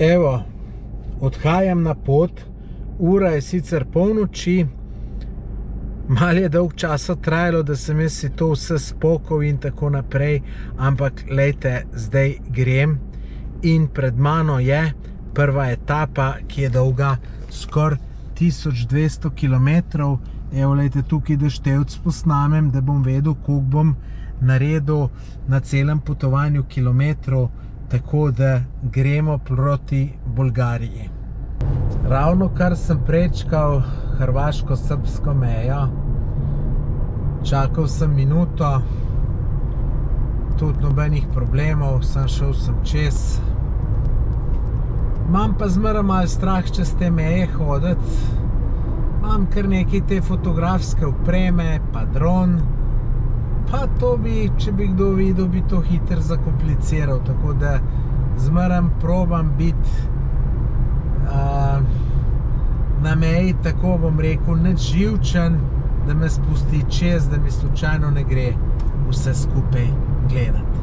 Evo, odhajam na pot, ura je sicer polnoči, malo je dolg časa trajalo, da sem jaz si to vse spokal in tako naprej, ampak lejte, zdaj grem in pred mano je prva etapa, ki je dolga skoraj 1200 km. Evo, lejte, tukaj da števc posnamem, da bom vedel, koliko bom naredil na celem potovanju kilometrov, tako da gremo proti Bolgariji. Ravno kar sem prečkal hrvaško-srbsko mejo, čakal sem minuto, tudi nobenih problemov, šel sem čez. Imam pa zmeraj malo strah čez te meje hoditi. Imam kar nekaj te fotografske opreme, pa dron, pa to bi, če bi kdo videl, bi to hitro zakompliciral, tako da zmeraj probam biti na meji, tako bom rekel, nič živčen, da me spusti čez, da mi slučajno ne gre vse skupaj gledati.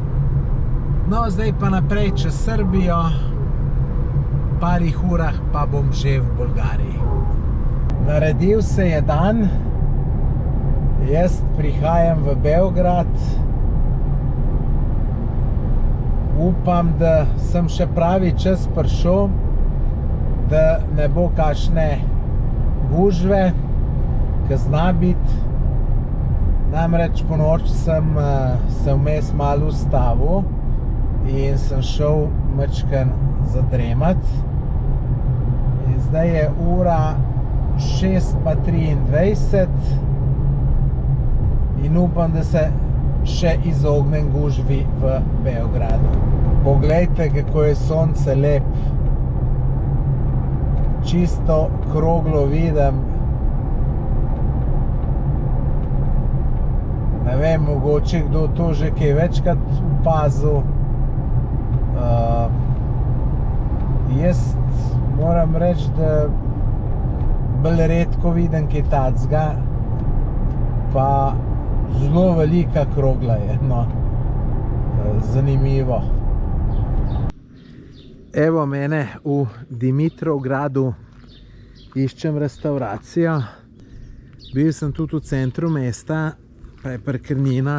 No, zdaj pa naprej čez Srbijo, parih urah pa bom že v Bolgariji. Naredil se je dan, jaz prihajam v Beograd, upam, da sem še pravi čas prišel, da ne bo kakšne gužve, ki zna biti. Namreč po noč sem se vmes malo ustavil in sem šel majčkeno zadremati. In zdaj je ura 6:23 in upam, da se še izognem gužvi v Beogradu. Poglejte, kako je sonce lep. Čisto kroglo vidim. Ne vem, mogoče kdo to že kaj večkrat opazil. Jaz moram reči, da bolj redko vidim kaj takega, pa zelo velika krogla je, no. Zanimivo. Evo mene v Dimitrovgradu, iščem restauracijo. Bil sem tudi v centru mesta, pa je parkirnina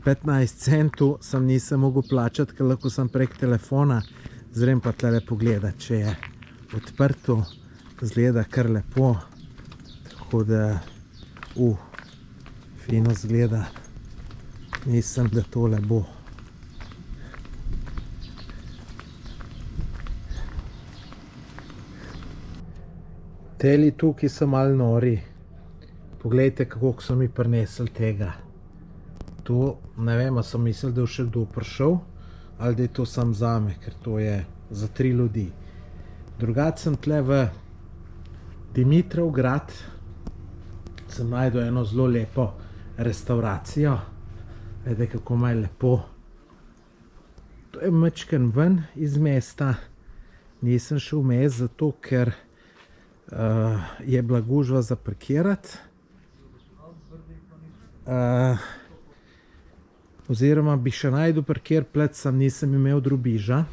15 centov, nisem mogel plačati, ker lahko sem prek telefona. Zrem pa tlele pogledati, če je odprto, zgleda kar lepo, tako da fino zgleda. Mislim, da tole bo. Teli tukaj so malo nori. Poglejte, kako so mi prinesli tega. To, ne vem, a so mislili, da je še kdo prišel, ali da je to sam zame, ker to je za 3 ljudi. Drugače sem tle v Dimitrovgrad, sem najdel eno zelo lepo restauracijo. Glede, kako ima lepo. To je majčkeno ven iz mesta. Nisem šel vmes zato, ker je bila gužva za parkirati. Oziroma bi še najdel parkirplec, nisem imel drobiža.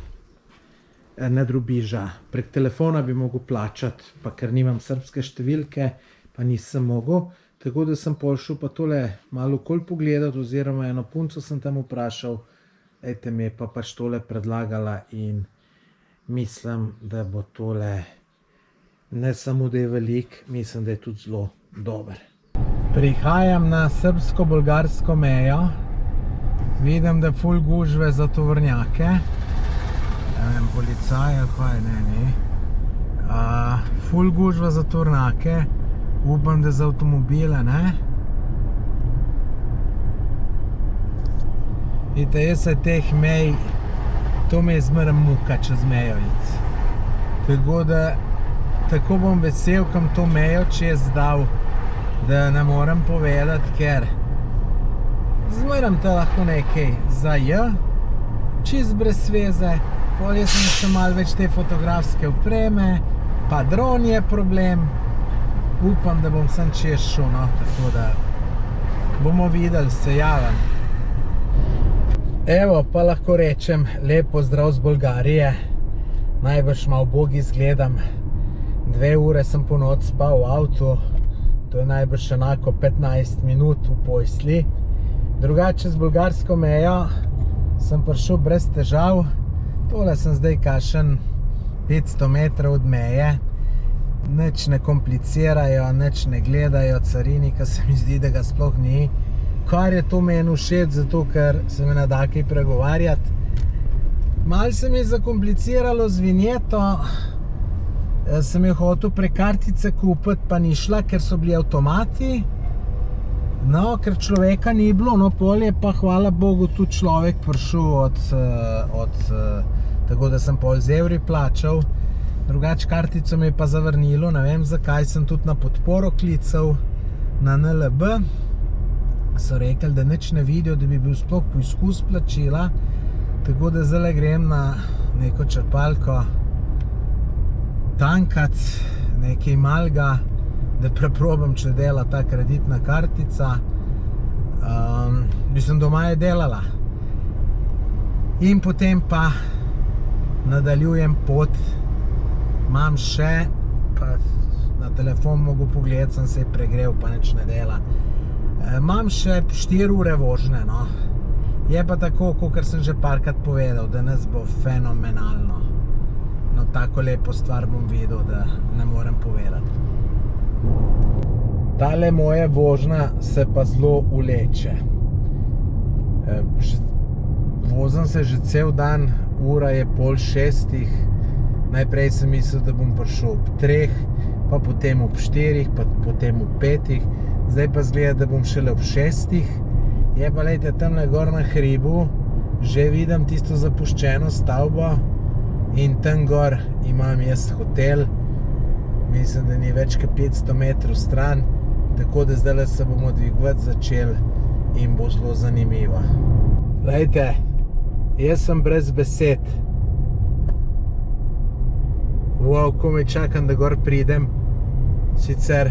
Ne drobiža, prek telefona bi mogel plačati, pa ker nimam srbske številke, pa nisem mogel. Tako da sem pol šel pa tole malo okoli pogledati, oziroma eno punco sem tam vprašal, ejte, mi je pa pač tole predlagala in mislim, da bo tole ne samo, da je velik, mislim, da je tudi zelo dober. Prihajam na srbsko-bolgarsko mejo. Vidim, da ful gužve za tovornjake. Ne vem, policaje, kaj ne. Ful gužva za tovornjake. Upam, da za avtomobile, ne. Vidite, jaz se teh mej, to me je zmeraj muka čez mejo iti. Tako da, tako bom vesel, kam to mejo čez dal, da ne morem povedati, ker zmeraj te lahko nekaj zaje, čist brez veze, pol jaz sem še malo več te fotografske opreme, pa dron je problem, upam, da bom sem čez šel, no, tako da bomo videli, se javim. Evo, pa lahko rečem lep pozdrav z Bolgarije. Najbrž malo ubogi izgledam. 2 ure sem po noč spal v avtu. To je najbrž enako 15 minut v posli. Drugače z bolgarsko mejo sem prišel brez težav. Tole sem zdaj kakšen 500 metrov od meje. Nič ne komplicirajo, nič ne gledajo, carinika se mi zdi, da ga sploh ni. Kar je to meni všeč, zato ker se mi ne da kaj pregovarjati. Malo se mi je zakompliciralo z vinjeto. Sem jo hotel prek kartice kupiti, pa ni šla, ker so bili avtomati. No, ker človeka ni bilo, no pol je pa hvala Bogu tudi človek prišel tako da sem pol z evri plačal. Drugač kartico mi je pa zavrnilo, ne vem zakaj, sem tudi na podporo klical na NLB. So rekli, da nič ne vidijo, da bi bil sploh poizkus plačila. Tako da zdaj grem na neko črpalko tankat, nekaj malega, da preprobam, če dela ta kreditna kartica. Mislim, doma je delala. In potem pa nadaljujem pot. Imam še, pa na telefon mogu pogledati, sem se pregrel, pa nič ne dela. Imam še 4 ure vožnje, no. Je pa tako, kakor sem že parkrat povedal, da nas bo fenomenalno. No, tako lepo stvar bom videl, da ne morem povedati. Tale moja vožnja se pa zelo uleče. Vozim se že cel dan, ura je 5:30. Najprej sem mislil, da bom prišel ob 3, pa potem ob 4, pa potem ob 5. Zdaj pa zgleda, da bom šele ob 6. Je pa, lejte, tamle gor na hribu, že vidim tisto zapuščeno stavbo in tam gor imam jaz hotel. Mislim, da ni več kot 500 metrov stran, tako da zdaj se bomo dvigovati začeli in bo zelo zanimivo. Lejte, jaz sem brez besed. Wow, komaj čakam, da gor pridem. Sicer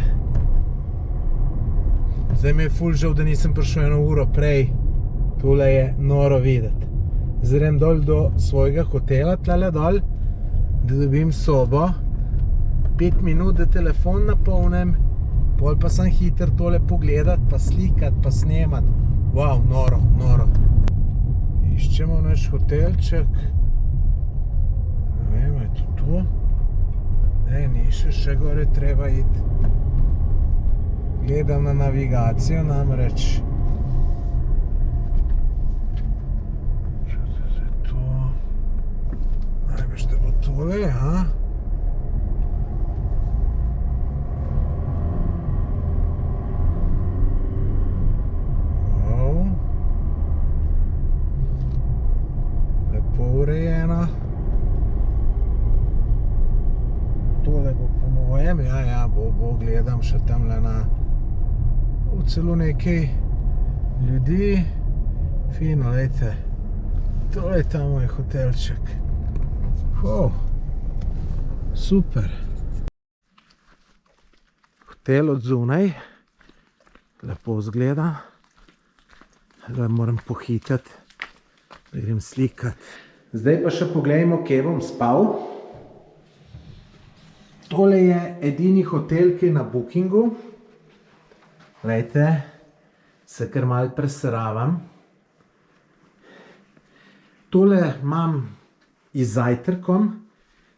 zdaj mi je ful žal, da nisem prišel 1 uro prej. Tole je noro videti. Zdaj grem dol do svojega hotela, tlele dol, da dobim sobo. 5 minut, da telefon napolnem, pol pa sem hiter tole pogledati, pa slikati, pa snemati. Wow, noro, noro. Iščemo naš hotelček. Ne vem, je to to? Ni še gore treba iti. Gledam na navigacijo namreč. Če se to... Najbrž, da bo tole, ha? Wow. Lepo urejeno. Tole bo po mojem, ja, bo, gledam še tamle na celo nekaj ljudi. Fino, lejte, to je ta moj hotelček. Wow, super. Hotel od zunaj, lepo izgleda. Zdaj moram pohitati, da grem slikati. Zdaj pa še pogledajmo, kje bom spal. Tole je edini hotel, ki je na Bookingu. Glejte, se kar malo presravam. Tole imam z zajtrkom.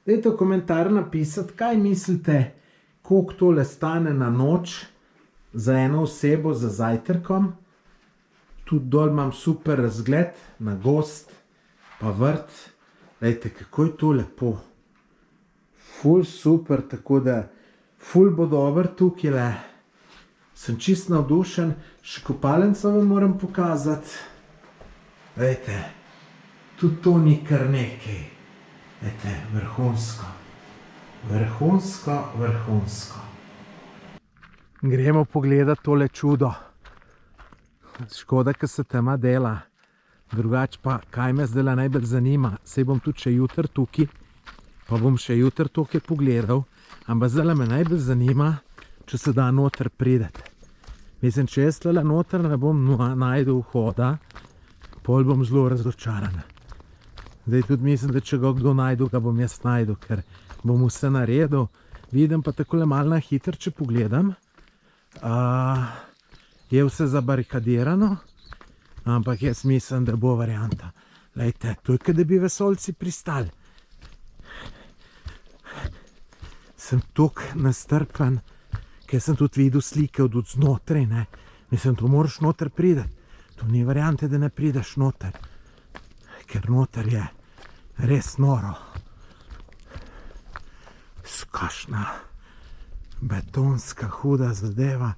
Dajte v komentar napisati, kaj mislite, koliko tole stane na noč za eno osebo za zajtrkom. Tudi dol imam super razgled na gozd, pa vrt. Glejte, kako je to lepo. Ful super, tako da ful bo dober tukaj. Sem čist navdušen. Še kopalnico vam moram pokazati. Glejte, tudi to ni kar nekaj. Glejte, vrhunsko. Vrhunsko, vrhunsko. Gremo pogledati tole čudo. Škoda, ker se tema dela. Drugač pa, kaj me zdaj najbolj zanima, saj bom tudi še jutr tukaj, pa bom še jutr tukaj pogledal, ampak zdaj me najbolj zanima, če se da noter prideti. Mislim, če jaz tole noter ne bom najdel vhoda, pol bom zelo razočaran. Zdaj tudi mislim, da če ga kdo najdu, ga bom jaz najdu, ker bom vse naredil. Vidim pa takole malo na hitro, če pogledam. Je vse zabarikadirano, ampak jaz mislim, da bo varianta. Lejte, to je, da bi vesoljci pristali. Sem tok nastrpan, ker sem tudi videl slike od znotraj, ne. Mislim, to moraš noter prideti. To ni variante, da ne prideš noter. Ker noter je res noro. Kakšna betonska huda zadeva.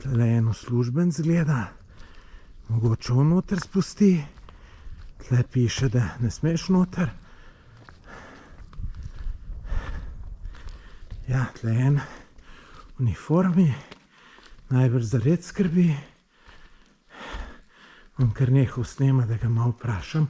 Tle en uslužbenec gleda. Mogoče on noter spusti. Tle piše, da ne smeš noter. Ja, tle en v uniformi. Najbrž za red skrbi. Bom kar nehal snema, da ga malo vprašam.